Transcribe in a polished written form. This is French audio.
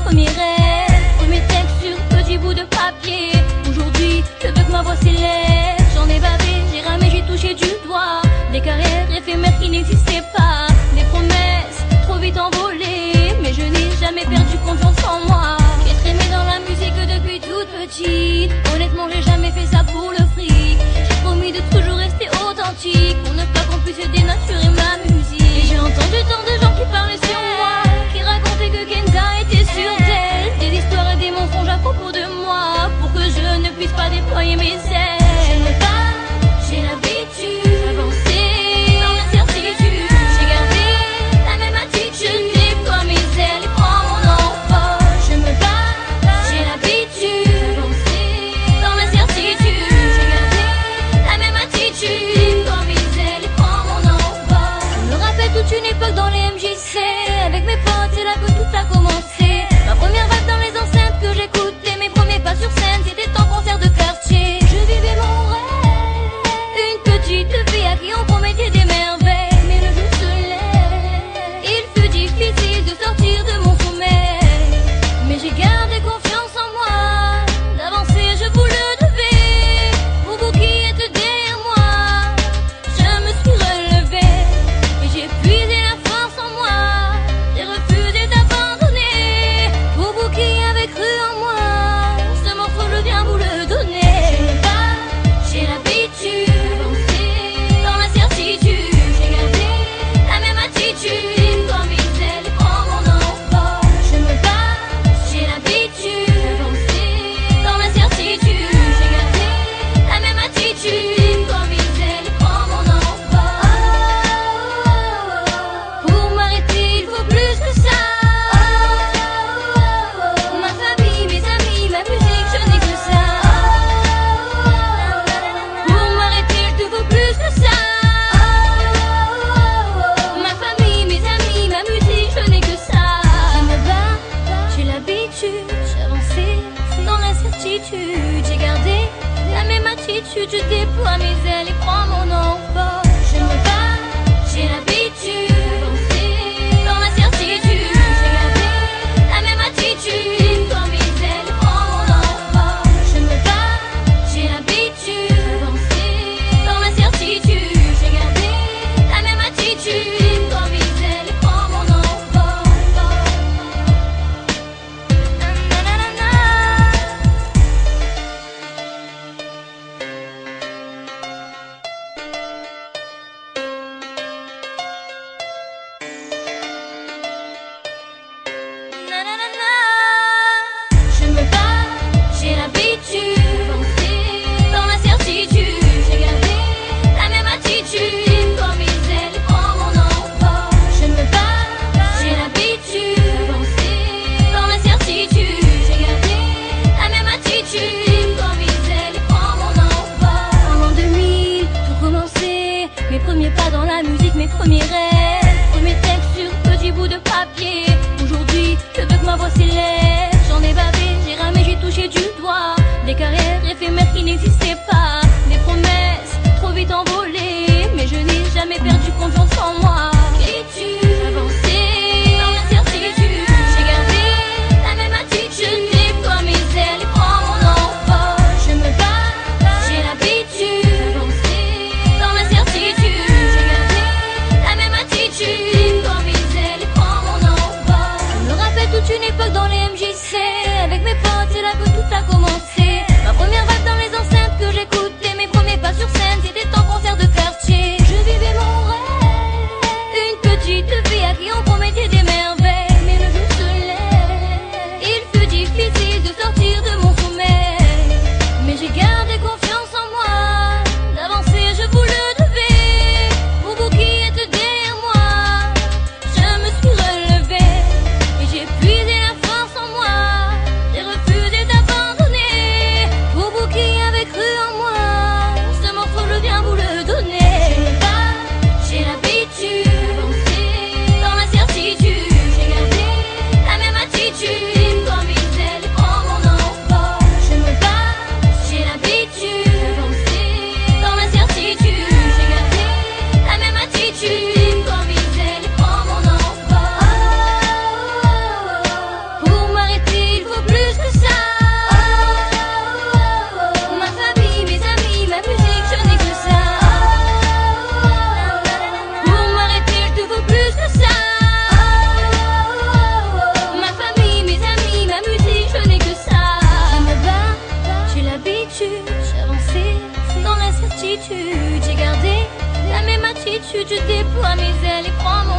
premiers rêves. Premier texte sur petit bout de papier. Aujourd'hui, je veux que ma voix s'élève. J'en ai bavé, j'ai ramé, j'ai touché du doigt des carrières éphémères qui n'existaient pas. Des promesses trop vite envolées, mais je n'ai jamais perdu confiance en moi. J'ai trémé dans la musique depuis toute petite. Honnêtement, j'ai jamais fait ça pour le fric. J'ai promis de toujours rester authentique, pour ne pas qu'on puisse dénaturer ma musique. Et j'ai entendu tant de gens qui parlaient sur moi, qui racontaient que Kenza était sur tel. Des histoires et des mensonges à propos de moi, pour que je ne puisse pas déployer mes ailes. Je me bats, j'ai l'habitude d'avancer dans l'incertitude. J'ai gardé la même attitude, déploie mes ailes et prends mon envol. Je me bats, j'ai l'habitude d'avancer dans l'incertitude. J'ai gardé la même attitude, déploie mes ailes et prends mon envol. Je me rappelle toute une époque dans les MJC, avec mes potes, c'est là que tout a commencé. Ma première vague dans les enceintes que j'écoutais, mes premiers pas sur scène, c'était en concert de quartier. Je vivais mon rêve, une petite fille à qui on promettait des merveilles. Mais le jour se lève, il fut difficile de sortir de mon sommeil. Mais j'ai gardé confiance en moi, d'avancer je vous le devais. Pour vous qui êtes derrière moi, je me suis relevée. Et j'ai puisé la force en moi, j'ai refusé d'abandonner. Pour vous qui avez cru en moi, ce morceau je viens vous le donner. Je me bats, j'ai l'habitude d'avancer dans l'incertitude. J'ai gardé la même attitude, dans mes ailes et prends mon envol. Je me bats, j'ai l'habitude d'avancer dans l'incertitude. J'ai gardé la même attitude, dans mes ailes et prends mon envol. Pour m'arrêter, il faut plus que ça. Ma famille, mes amis, ma musique, je n'ai que ça. Pour m'arrêter, il te faut plus que ça. Ma famille, mes amis, ma musique, je n'ai que ça. Je me bats, j'ai l'habitude, j'avançais dans l'incertitude. J'ai gardé la même attitude, je déploie mes ailes et prends mon envol. Je me bats, j'ai l'habitude d'avancer dans l'incertitude. J'ai gardé la même attitude, dans mes ailes et prends mon envol. Je me bats, j'ai l'habitude d'avancer dans l'incertitude. J'ai gardé la même attitude, dans mes ailes et prends mon envol. Na-na-na-na. Na-na-na-na. Je me bats, j'ai l'habitude d'avancer dans l'incertitude. J'ai gardé la même attitude, dans mes ailes et prends mon envol. Je me bats, j'ai l'habitude d'avancer dans l'incertitude. J'ai gardé la même attitude, dans mes ailes et prends mon envol. En l'an 2000, tout commençait, mes premiers pas dans la musique, mes premiers rêves. Premier texte sur petit bout de papier. Aujourd'hui, je veux que ma voix s'élève. J'en ai bavé, j'ai ramé, j'ai touché du doigt des carrières éphémères qui n'existaient pas. Des promesses trop vite envolées, mais je n'ai jamais perdu confiance en moi. Et tu avançais dans l'incertitude. J'ai gardé la même attitude, déploie mes ailes et prends mon envol. Je me bats, j'ai l'habitude d'avancer dans l'incertitude. J'ai gardé la même attitude, dans mes ailes et prends mon envol. Je me rappelle toute une époque dans les MJC, avec mes potes, c'est là que tout a commencé. Ma première vague dans les enceintes que j'écoute. tu déploies mes ailes et prends mon